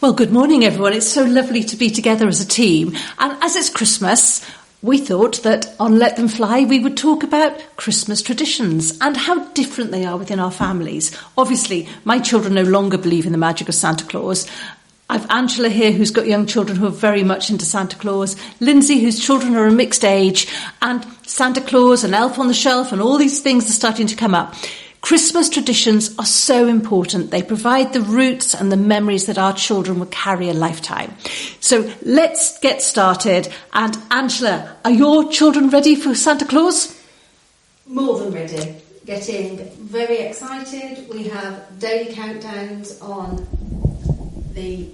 Well, good morning, everyone. It's so lovely to be together as a team. And as it's Christmas, we thought that on Let Them Fly, we would talk about Christmas traditions and how different they are within our families. Obviously, my children no longer believe in the magic of Santa Claus. I've Angela here, who's got young children who are very much into Santa Claus. Lindsay, whose children are a mixed age. And Santa Claus and Elf on the Shelf and all these things are starting to come up. Christmas traditions are so important. They provide the roots and the memories that our children will carry a lifetime. So let's get started. And Angela, are your children ready for Santa Claus? More than ready. Getting very excited. We have daily countdowns on the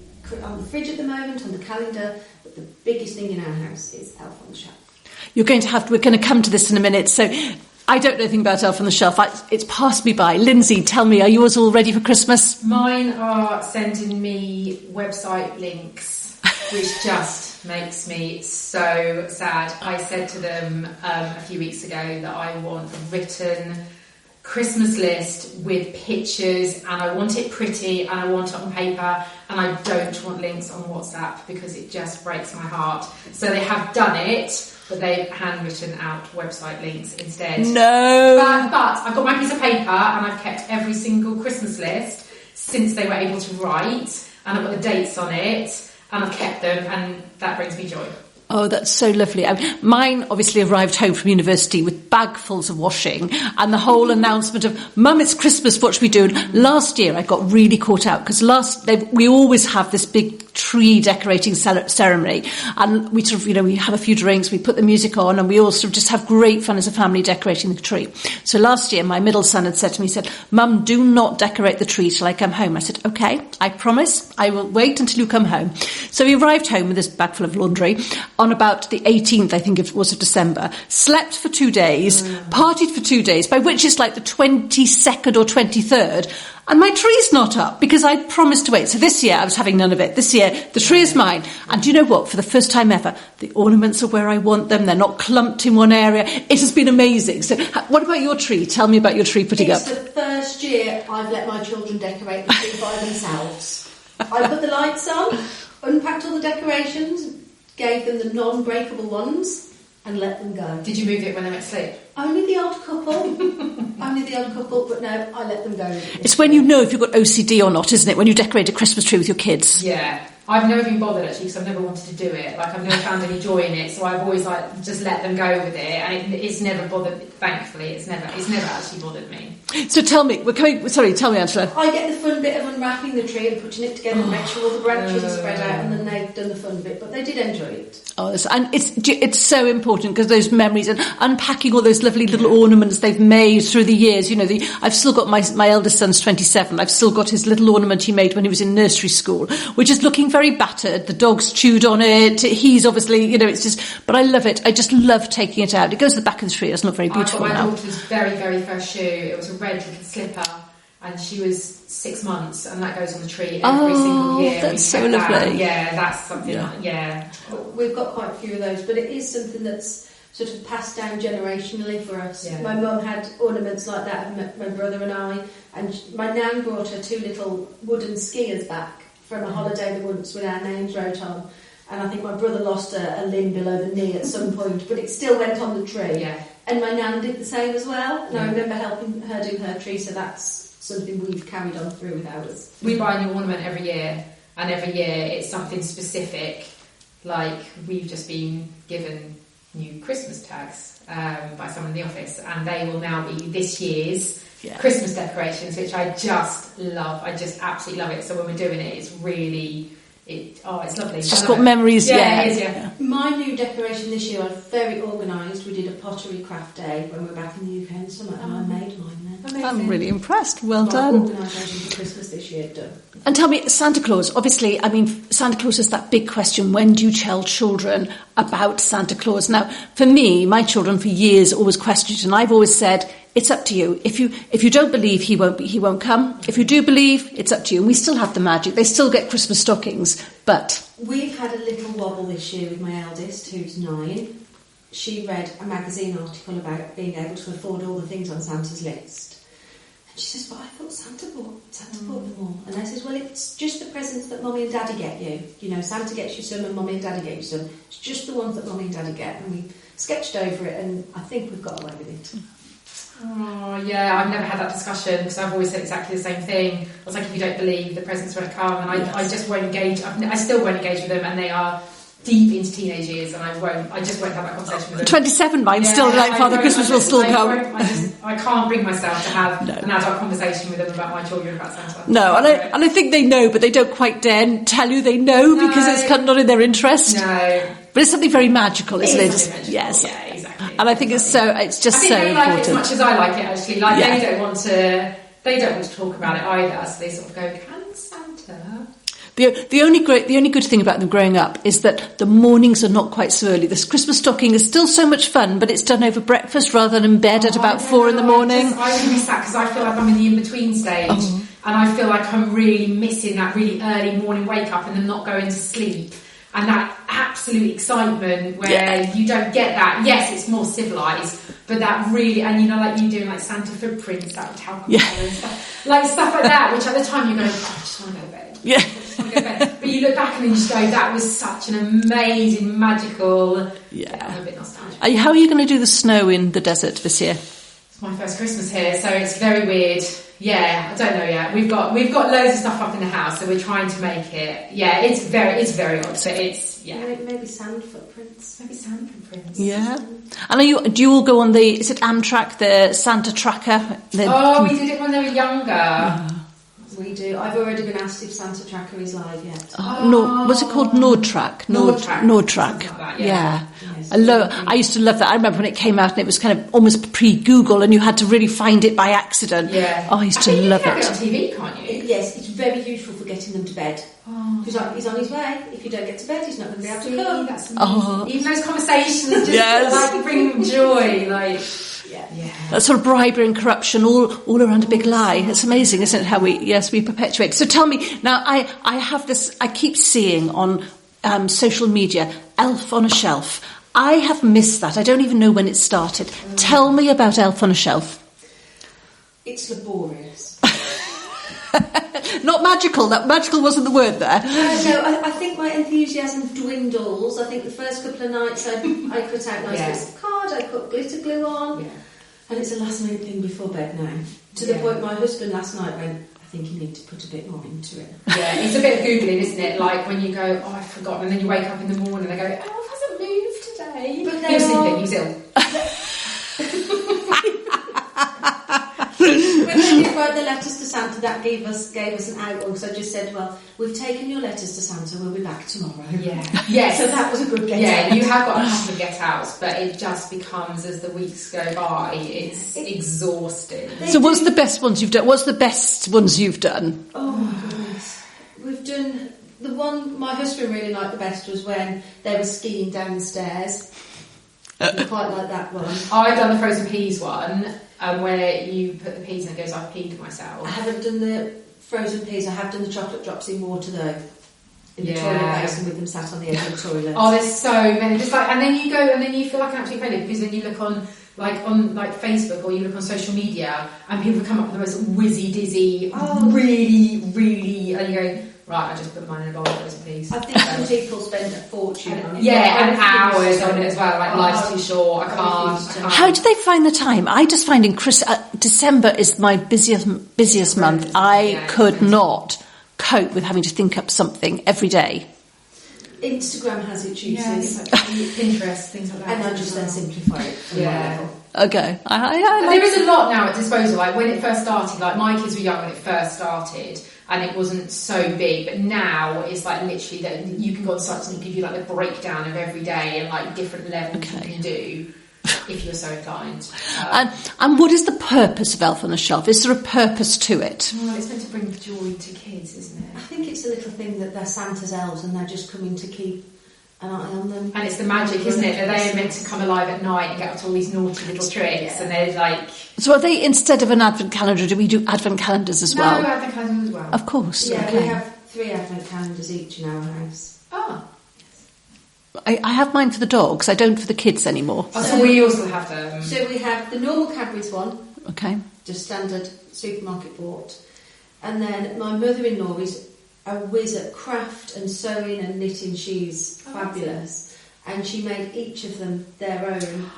fridge at the moment, on the calendar. But the biggest thing in our house is Elf on the Shelf. We're going to come to this in a minute. So I don't know anything about Elf on the Shelf. It's passed me by. Lindsay, tell me, are yours all ready for Christmas? Mine are sending me website links, which just makes me so sad. I said to them a few weeks ago that I want a written Christmas list with pictures, and I want it pretty, and I want it on paper, and I don't want links on WhatsApp because it just breaks my heart. So they have done it, but they've handwritten out website links instead. No! But I've got my piece of paper, and I've kept every single Christmas list since they were able to write, and I've got the dates on it, and I've kept them, and that brings me joy. Oh, that's so lovely. Mine obviously arrived home from university with bagfuls of washing and the whole announcement of, Mum, it's Christmas, what should we do? And last year I got really caught out because we always have this big tree decorating ceremony, and we sort of, we have a few drinks, we put the music on, and we all sort of just have great fun as a family decorating the tree. So last year my middle son had said to me, Mum, do not decorate the tree till I come home. I said, okay, I promise, I will wait until you come home. So he arrived home with this bag full of laundry on about the 18th, I think it was, of December, slept for 2 days, partied for 2 days, by which it's like the 22nd or 23rd, and my tree's not up because I'd promised to wait. So this year I was having none of it. This year the tree is mine. And do you know what? For the first time ever, the ornaments are where I want them. They're not clumped in one area. It has been amazing. So what about your tree? Tell me about your tree putting up. It's the first year I've let my children decorate the tree by themselves. I put the lights on, unpacked all the decorations, gave them the non-breakable ones, and let them go. Did you move it when they went to sleep? Only the odd couple. But no, I let them go. It's when you know if you've got OCD or not, isn't it? When you decorate a Christmas tree with your kids. Yeah. I've never been bothered, actually, because I've never wanted to do it. Like, I've never found any joy in it, so I've always, just let them go with it, and it's never bothered, thankfully, it's never actually bothered me. So tell me, tell me, Angela. I get the fun bit of unwrapping the tree and putting it together and make sure all the branches are spread out, and then they've done the fun bit, but they did enjoy it. Oh, and it's so important because those memories and unpacking all those lovely little ornaments they've made through the years. I've still got my eldest son's 27. I've still got his little ornament he made when he was in nursery school, which is looking very battered. The dog's chewed on it. He's obviously, it's just. But I love it. I just love taking it out. It goes to the back of the tree. It's not very beautiful I got now. my daughter's very, very first shoe. It was a red little slipper, and she was 6 months, and that goes on the tree every single year. That's so lovely. Yeah, that's something. Yeah. We've got quite a few of those, but it is something that's sort of passed down generationally for us. Yeah. My mum had ornaments like that, my brother and I, and my nan brought her 2 little wooden skiers back from a holiday once with our names wrote on, and I think my brother lost a limb below the knee at some point, but it still went on the tree. Yeah. And my nan did the same as well, and I remember helping her do her tree, so that's something we've carried on through with ours. We buy a new ornament every year, and every year it's something specific. Like, we've just been given new Christmas tags by someone in the office, and they will now be this year's Christmas decorations, which I just love. I just absolutely love it. So when we're doing it, it's really... it's lovely. It's just got memories, yeah. It is, yeah. My new decoration this year, I'm very organised. We did a pottery craft day when we were back in the UK in the summer, and I made mine then. Amazing. I'm really impressed. Well done. Organisation for Christmas this year done. And tell me, Santa Claus, obviously, Santa Claus is that big question, when do you tell children about Santa Claus? Now, for me, my children for years always questioned, and I've always said, it's up to you. If you don't believe he won't come. If you do believe, it's up to you. And we still have the magic. They still get Christmas stockings, but... We've had a little wobble this year with my eldest, who's 9. She read a magazine article about being able to afford all the things on Santa's list. She says, but I thought Santa bought them all. And I says, well, it's just the presents that Mummy and Daddy get you. You know, Santa gets you some and Mummy and Daddy get you some. It's just the ones that Mummy and Daddy get. And we sketched over it, and I think we've got away with it. Oh, yeah, I've never had that discussion because I've always said exactly the same thing. I was like, if you don't believe, the presents won't come, and I just won't engage. I still won't engage with them, and they are deep into teenage years, and I just won't have that conversation with them. 27, mine still like Father Christmas will still come. I can't bring myself to have an adult conversation with them about my children about Santa. No, and I think they know, but they don't quite dare tell you they know because it's not in their interest. No. But it's something very magical, isn't it? Magical. Yes. Yeah, exactly. And I think it's just so they important. like it as much as I like it, actually. Like they don't want to talk about it either, so they sort of go, can Santa? The only good thing about them growing up is that the mornings are not quite so early. This Christmas stocking is still so much fun, but it's done over breakfast rather than in bed at about 4 in the morning. I really miss that because I feel like I'm in the in-between stage, and I feel like I'm really missing that really early morning wake up and then not going to sleep, and that absolute excitement where you don't get that. Yes, it's more civilised, but that really, and you know, like you doing like Santa footprints out of talcum colour and stuff like that, which at the time you're going, oh, I just want to go to bed. Yeah. But you look back and then you just go, that was such an amazing, magical. I'm a bit nostalgic. How are you going to do the snow in the desert this year? It's my first Christmas here, so it's very weird. Yeah, I don't know yet. We've got loads of stuff up in the house, so we're trying to make it. Yeah, it's very odd, but it's maybe sand footprints. Yeah. And do you all go on is it Amtrak, the Santa tracker? We did it when they were younger. Yeah. We do. I've already been asked if Santa Tracker is live yet. No, what's it called? Nordtrack. Nordtrack. Like that, yeah. Yes. I used to love that. I remember when it came out and it was kind of almost pre-Google and you had to really find it by accident. Yeah. I used to love it. You can get it on TV, can't you? Yes, it's very useful for getting them to bed. He's on his way. If you don't get to bed, he's not going to be able to come. That's amazing. Even those conversations just like bring joy. Like. Yeah. That sort of bribery and corruption all around a big lie. It's amazing, isn't it, how we perpetuate. So tell me, now I have this, I keep seeing on social media, Elf on a Shelf. I have missed that. I don't even know when it started. Tell me about Elf on a Shelf. It's laborious. Not magical. That magical wasn't the word there. No, I think my enthusiasm dwindles. I think the first couple of nights I put out nice bits of card, I put glitter glue on, and it's a last minute thing before bed now. To the point my husband last night went, I think you need to put a bit more into it. Yeah, it's a bit of Googling, isn't it? Like when you go, oh, I've forgotten, and then you wake up in the morning and they go, Elf hasn't moved today. But he was sleeping, he was ill. When they did write the letters to Santa, that gave us an outlook. So I just said, well, we've taken your letters to Santa, we'll be back tomorrow. Yeah. So that was a good get out. Yeah, you have got a couple of get outs, but it just becomes, as the weeks go by, it's exhausting. So what's the best ones you've done? What's the best ones you've done? Oh my goodness. We've done, the one my husband really liked the best was when they were skiing down the stairs. I quite like that one. I've done the frozen peas one, where you put the peas in and it goes, I've peed myself. I haven't done the frozen peas. I have done the chocolate drops in water though. In the toilet basin with them sat on the edge of the toilet. Oh, there's so many. Just like, and then you go and then you feel like an absolute failure because then you look on Facebook or you look on social media and people come up with the most whizzy dizzy, really, really, and you go, right, I just put mine in a bowl of frozen peas. I think some people spend a fortune on it. Yeah, and hours on it as well. Like life's too short. I can't. How do they find the time? I just find December is my busiest month. I could not cope with having to think up something every day. Instagram has its uses. Like Pinterest, things like that. And I just then simplify it. Okay. There is a lot now at disposal. Like when it first started, like my kids were young when it first started, and it wasn't so big. But now it's like literally that you can go on sites and give you like the breakdown of every day and like different levels you can do if you're so inclined. And what is the purpose of Elf on a Shelf? Is there a purpose to it? Well, it's meant to bring joy to kids, isn't it? I think it's a little thing that they're Santa's elves and they're just coming to keep an eye on them. And it's the magic, isn't it? That they are meant to come alive at night and get up to all these naughty little tricks, and they're like... So are they, instead of an advent calendar, do we do advent calendars as well? No, advent calendars as well. Of course. Yeah, okay. we have 3 advent calendars each in our house. Oh. I have mine for the dogs. I don't for the kids anymore. Oh, so we also have them. So we have the normal Cadbury's one. Okay. just standard supermarket bought. And then my mother-in-law is a whiz at craft and sewing and knitting. She's fabulous. And she made each of them their own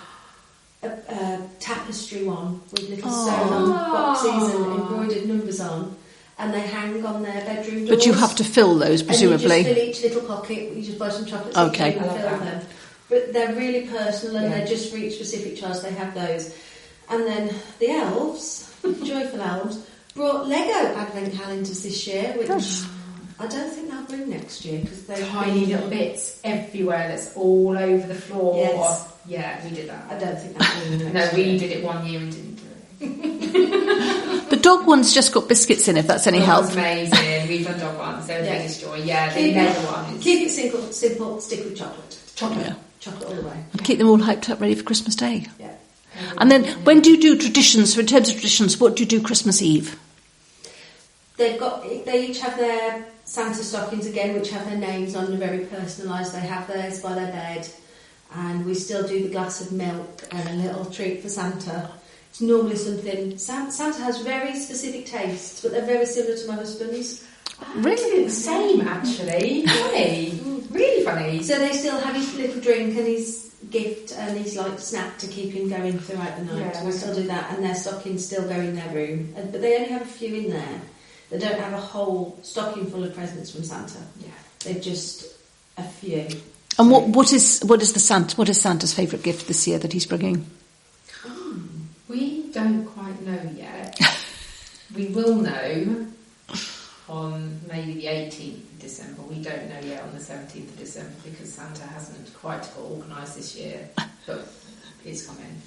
tapestry one with little sewn boxes and embroidered numbers on. And they hang on their bedroom doors. But you have to fill those, presumably. And you just fill each little pocket. You just buy some chocolates and fill them. But they're really personal and they're just for each specific child. They have those. And then the elves, joyful elves, brought Lego advent calendars this year, which I don't think they'll bring next year because they're tiny little bits everywhere that's all over the floor. Yes. Yeah, we did that. I don't think they'll bring them next year. No, we did it one year and didn't do it. The dog one's just got biscuits in, if that's any help. That's amazing. We've done dog ones. They're the biggest joy. Yeah, the Lego ones. Keep it simple, stick with chocolate. Chocolate all the way. And keep them all hyped up ready for Christmas Day. Yeah. And then when do you do traditions? So in terms of traditions, what do you do Christmas Eve? They each have their Santa stockings again, which have their names on, very personalised. They have theirs by their bed, and we still do the glass of milk and a little treat for Santa. It's normally something. Santa has very specific tastes, but they're very similar to my husband's. Really the same, actually. Funny, really funny. So they still have his little drink and his gift and his snack to keep him going throughout the night. Yeah, we still do that, and their stockings still go in their room, but they only have a few in there. They don't have a whole stocking full of presents from Santa. Yeah, they're just a few. And what is Santa's favourite gift this year that he's bringing? We don't quite know yet. We will know on maybe the 18th of December. We don't know yet on the 17th of December because Santa hasn't quite got organised this year, but it's coming.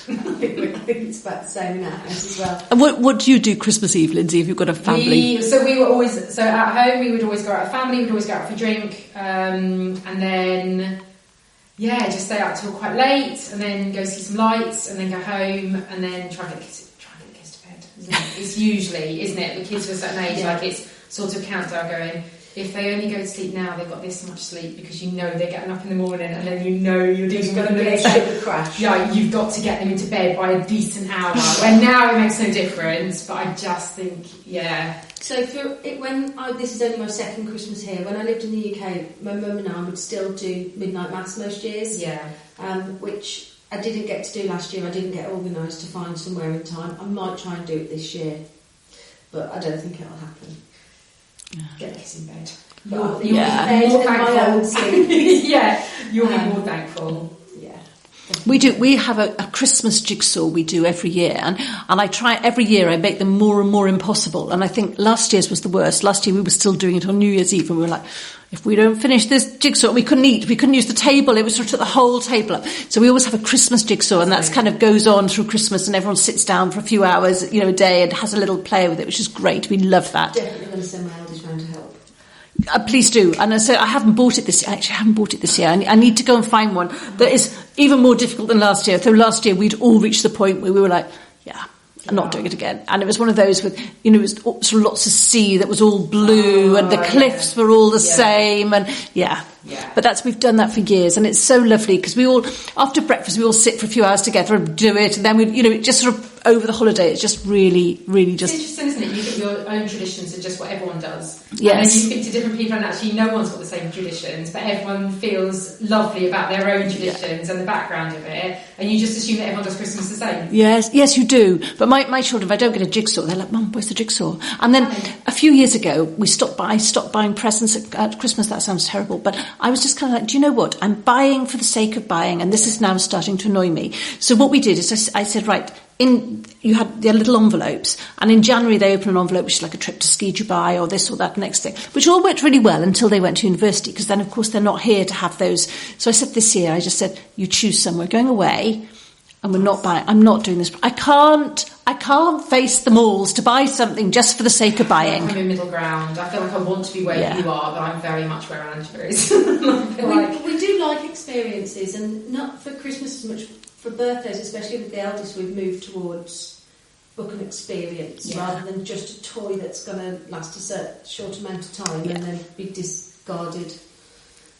I think it's about the same in our house as well. And what do you do Christmas Eve, Lindsay, if you've got a family? So at home we would always go out, family would always go out for a drink, and then just stay out till quite late, and then go see some lights, and then go home, and then try and get the kids to bed. Isn't it? It's usually, isn't it? The kids of a certain age, it's sort of countdown going. If they only go to sleep now, they've got this much sleep because they're getting up in the morning, and then you're dealing with a crash. Yeah, you've got to get them into bed by a decent hour. When now it makes no difference, but I just think, So this is only my second Christmas here. When I lived in the UK, my mum and I would still do midnight mass most years. Yeah. Which I didn't get to do last year. I didn't get organised to find somewhere in time. I might try and do it this year, but I don't think it'll happen. Get the kids in bed. You'll be more thankful. You'll be more thankful. Yeah. We have a Christmas jigsaw we do every year, and I try every year. I make them more and more impossible, and I think last year's was the worst. Last year we were still doing it on New Year's Eve, and we were like, if we don't finish this jigsaw, we couldn't eat. We couldn't use the table. It was sort of took the whole table up. So we always have a Christmas jigsaw, and that's kind of goes on through Christmas, and everyone sits down for a few hours, a day, and has a little play with it, which is great. We love that. Definitely going to send my eldest round to help. Please do. And I said I haven't bought it this year. Actually, I haven't bought it this year. I need to go and find one that is even more difficult than last year. So last year we'd all reached the point where we were like, I'm not doing it again. And it was one of those with, it was sort of lots of sea that was all blue, and the cliffs were all the same, and But we've done that for years, and it's so lovely because we all, after breakfast, we all sit for a few hours together and do it, and then it just sort of over the holiday, it's just really, really just. It's interesting, isn't it? You get your own traditions and just what everyone does. Yes. And then you speak to different people, and actually no one's got the same traditions, but everyone feels lovely about their own traditions and the background of it, and you just assume that everyone does Christmas the same. Yes, you do. But my children, if I don't get a jigsaw, they're like, Mum, where's the jigsaw? And then a few years ago, I stopped buying presents at Christmas. That sounds terrible, but I was just kind of like, do you know what? I'm buying for the sake of buying, and this is now starting to annoy me. So what we did is I said, right, you had their little envelopes, and in January they open an envelope which is like a trip to ski Dubai or this or that next thing, which all went really well until they went to university, because then of course they're not here to have those. So I said this year, I just said, you choose some. We're going away, and we're not buying. I'm not doing this. I can't face the malls to buy something just for the sake of buying. I'm in middle ground. I feel like I want to be where you are, but I'm very much where Angela is. We do like experiences, and not for Christmas as much. For birthdays, especially with the eldest, we've moved towards book an experience rather than just a toy that's going to last a short amount of time and then be discarded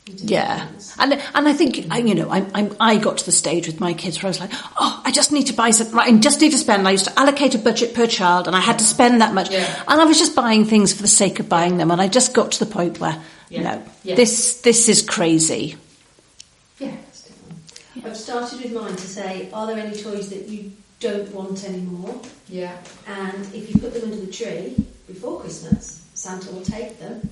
Yeah, and I think I got to the stage with my kids where I was like, I just need to buy something. Right, I just need to spend. I used to allocate a budget per child, and I had to spend that much, and I was just buying things for the sake of buying them. And I just got to the point where this is crazy. Yeah. I've started with mine to say, are there any toys that you don't want anymore? Yeah. And if you put them under the tree before Christmas, Santa will take them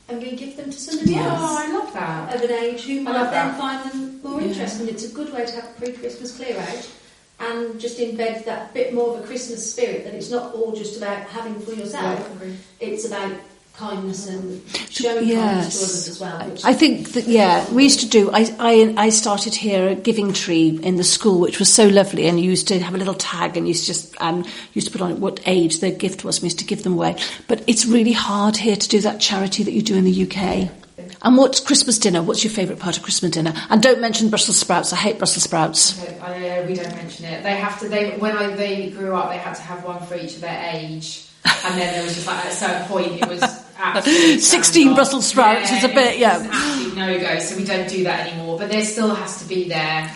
and re-give them to somebody else. Oh, I love that. Of an age who might then find them more interesting. It's a good way to have a pre-Christmas clear out and just embed that bit more of a Christmas spirit, that it's not all just about having for yourself. It's about kindness and showing kindness to others as well. I think that, we used to do, I started here a giving tree in the school, which was so lovely, and you used to have a little tag and used to put on what age the gift was, and we used to give them away. But it's really hard here to do that charity that you do in the UK. And what's Christmas dinner? What's your favourite part of Christmas dinner? And don't mention Brussels sprouts. I hate Brussels sprouts. We don't mention it. When they grew up, they had to have one for each of their age. And then there was just at a certain point, it was absolutely 16 Brussels sprouts is a bit, It's an absolute no-go, so we don't do that anymore. But there still has to be there.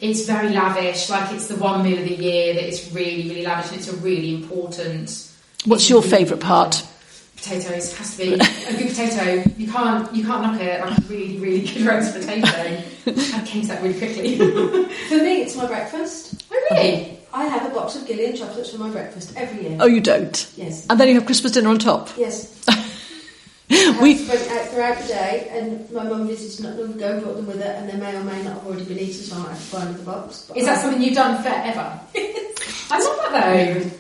It's very lavish, it's the one meal of the year that it's really, really lavish, and it's a really important... What's your favourite part? Potatoes. Has to be a good potato. You can't knock it. A really, really good roast potato. I came to that really quickly. For me, it's my breakfast. Oh, really? I have a box of Gillian chocolates for my breakfast every year. Oh, you don't? Yes. And then you have Christmas dinner on top? Yes. We went out throughout the day, and my mum visited not long ago, brought them with her, and they may or may not have already been eaten, so I might have to buy another box. Is that something you've done forever? I love that though.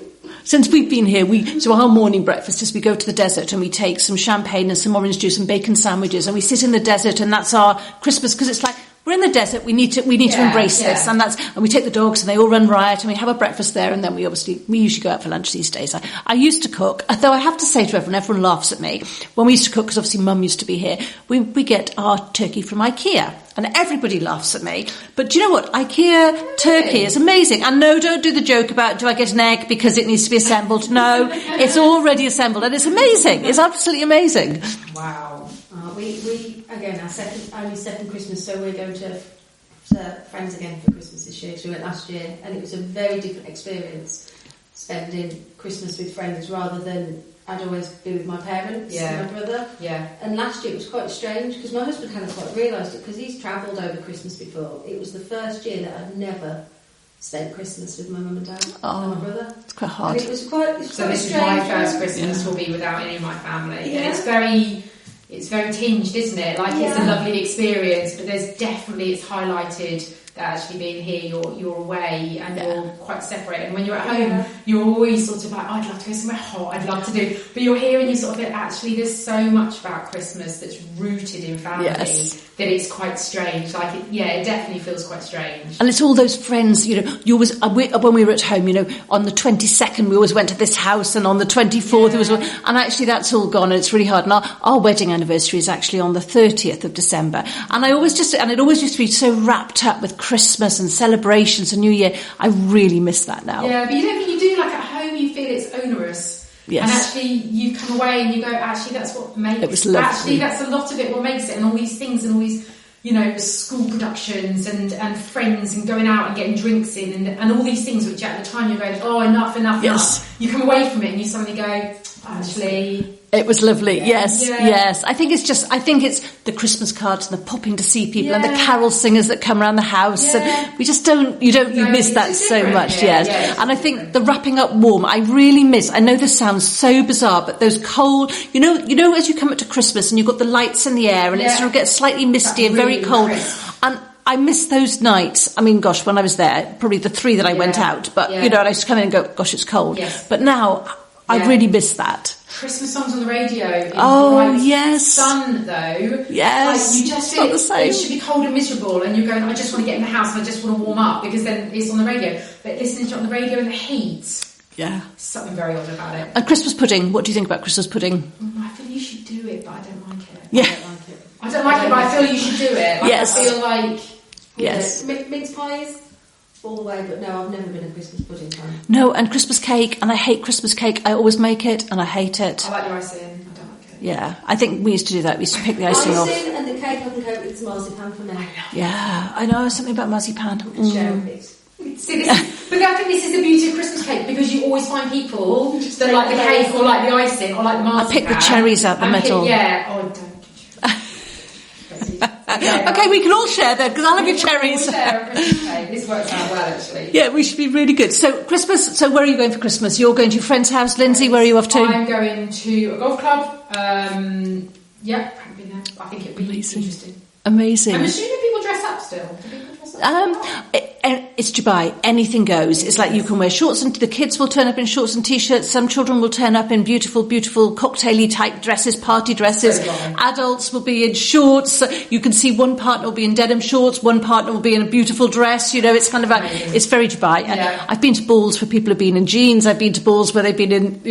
Since we've been here, so our morning breakfast is we go to the desert and we take some champagne and some orange juice and bacon sandwiches, and we sit in the desert, and that's our Christmas, because it's like, we're in the desert, we need to embrace this, and we take the dogs and they all run riot, and we have our breakfast there, and then we usually go out for lunch these days. I used to cook, though I have to say to everyone laughs at me, when we used to cook, because obviously Mum used to be here, we get our turkey from IKEA, and everybody laughs at me. But do you know what? IKEA turkey is amazing. And no, don't do the joke about, do I get an egg because it needs to be assembled? No, it's already assembled, and it's amazing. It's absolutely amazing. Wow. We again, only second Christmas, so we're going to friends again for Christmas this year. So we went last year, and it was a very different experience spending Christmas with friends rather than I'd always be with my parents and my brother. Yeah. And last year it was quite strange because my husband hadn't quite realised it because he's travelled over Christmas before. It was the first year that I'd never spent Christmas with my mum and dad and my brother. It's quite hard. And it was quite this is my first Christmas will be without any of my family. Yeah. And it's very tinged, isn't it? It's a lovely experience, but there's definitely, it's highlighted that actually being here, you're away and you're quite separated. And when you're at home, you're always sort of like, I'd love to go somewhere hot, I'd love to do, but you're here and you sort of think, actually, there's so much about Christmas that's rooted in family that it's quite strange. It definitely feels quite strange. And it's all those friends, you always, when we were at home, on the 22nd, we always went to this house, and on the 24th, and actually that's all gone, and it's really hard. And our wedding anniversary is actually on the 30th of December. And it always used to be so wrapped up with Christmas and celebrations and New Year. I really miss that now. Yeah, but you don't think you do, at home you feel it's onerous. Yes. And actually you come away and you go, actually that's what makes it. Was lovely. Actually that's a lot of it what makes it, and all these things and all these, school productions and friends and going out and getting drinks in and all these things which at the time you're going, oh, enough. You come away from it and you suddenly go, actually... It was lovely, yes. I think it's the Christmas cards and the popping to see people and the carol singers that come around the house, and we just you miss that so much, And I think the wrapping up warm, I really miss. I know this sounds so bizarre, but those cold, as you come up to Christmas and you've got the lights in the air and it sort of gets slightly misty and very cold, and I miss those nights. I mean, gosh, when I was there, probably the 3 that I went out, but and I used to come in and go, gosh, it's cold. Yes. But now I really miss that. Christmas songs on the radio. Sun though. Yes. You just feel it should be cold and miserable, and you're going, I just want to get in the house and I just want to warm up because then it's on the radio. But listening to it on the radio in the heat. Yeah. Something very odd about it. And Christmas pudding. What do you think about Christmas pudding? I feel you should do it, but I don't like it. Yeah. I don't like it, but I feel you should do it. Yes. I feel like... Yes. Mince pies? All the way, but no, I've never been a Christmas pudding fan. No, and Christmas cake, and I hate Christmas cake. I always make it, and I hate it. I like the icing. I don't like it. Yeah, I think we used to do that. We used to pick the icing off. Icing and the the cake I can cope with is marzipan for me. Yeah, I know something about marzipan. Share a bit. See, but I think this is the beauty of Christmas cake, because you always find people that like the cake or like the icing or like the marzipan. I pick the cherries out the middle. Don't. Okay, we can all share then, because I'll have your cherries. We'll share a Christmas cake. This works out well, actually. Yeah, we should be really good. So Christmas. So where are you going for Christmas? You're going to your friend's house, Lindsay. Where are you off to? I'm going to a golf club. Yeah, I haven't been there. I think it'll be interesting. Amazing. I'm assuming people dress up still. Do people dress up? It's Dubai. Anything goes. It's like you can wear shorts, and the kids will turn up in shorts and t-shirts. Some children will turn up in beautiful, beautiful cocktail-y type dresses, party dresses. So long. Adults will be in shorts. You can see one partner will be in denim shorts, one partner will be in a beautiful dress. You know, it's kind of it's very Dubai. Yeah. I've been to balls where people have been in jeans. I've been to balls where they've been in,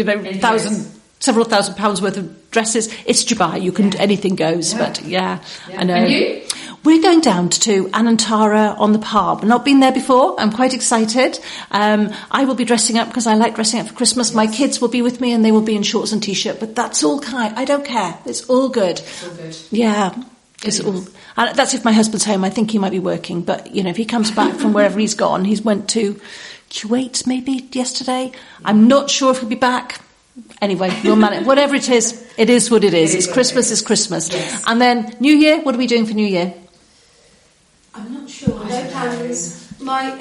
several thousand pounds worth of dresses. It's Dubai. You can anything goes. Yeah. But I know. And you? We're going down to Anantara on the Palm. Not been there before. I'm quite excited. I will be dressing up because I like dressing up for Christmas. Yes. My kids will be with me and they will be in shorts and t-shirt. But that's all I don't care. It's all good. It's all good. Yeah. It's all. And that's if my husband's home. I think he might be working. But, if he comes back from wherever he's gone, he's went to Kuwait maybe yesterday. I'm not sure if he'll be back. Anyway, we'll manage. Whatever it is what it is. It's Christmas is Christmas. Yes. And then New Year, what are we doing for New Year? I'm not sure. No plans. My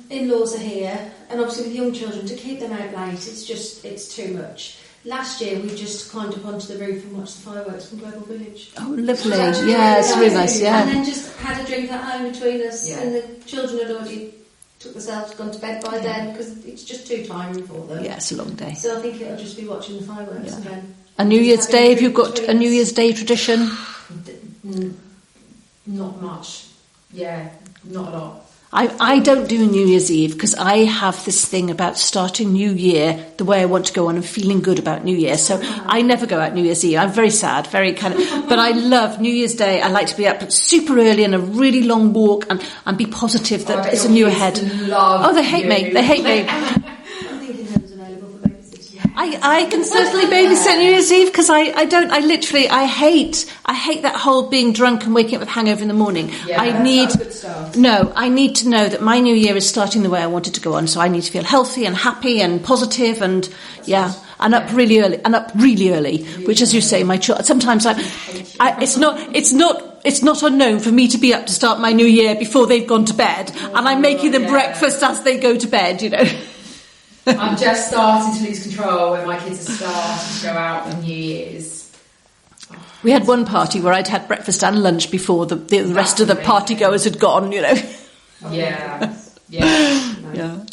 in-laws are here, and obviously with young children, to keep them out late, it's too much. Last year we just climbed up onto the roof and watched the fireworks from Global Village. Oh, lovely. Yeah, it's really nice, yeah. And then just had a drink at home between us, and the children had already took themselves, gone to bed by then, because it's just too tiring for them. Yeah, it's a long day. So I think it'll just be watching the fireworks again. A New Year's Day, have you got a New Year's Day tradition? Not much. Yeah, not a lot. I don't do New Year's Eve because I have this thing about starting New Year the way I want to go on and feeling good about New Year. So I never go out New Year's Eve. I'm very sad, very kind of... But I love New Year's Day. I like to be up super early and a really long walk and be positive that it's a new ahead. Oh, they hate me. They hate me. I'm thinking who's available for babysitting. I can certainly babysit New Year's Eve because I hate that whole being drunk and waking up with hangover in the morning. Yeah, I need that's not a good start. No, I need to know that my new year is starting the way I want it to go on. So I need to feel healthy and happy and positive and and up really early. Which, as you say, my child. Sometimes it's not unknown for me to be up to start my new year before they've gone to bed, and I'm making them breakfast as they go to bed. I'm just starting to lose control when my kids are starting to go out on New Year's. We had one party where I'd had breakfast and lunch before the rest of the party goers had gone, Yeah. No.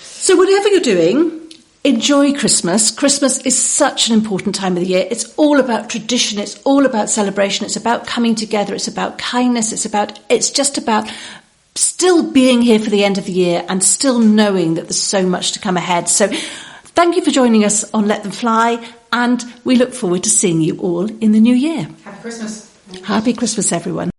So whatever you're doing, enjoy Christmas. Christmas is such an important time of the year. It's all about tradition. It's all about celebration. It's about coming together. It's about kindness. It's just about still being here for the end of the year and still knowing that there's so much to come ahead. So thank you for joining us on Let Them Fly, and we look forward to seeing you all in the new year. Happy Christmas. Happy Christmas, everyone.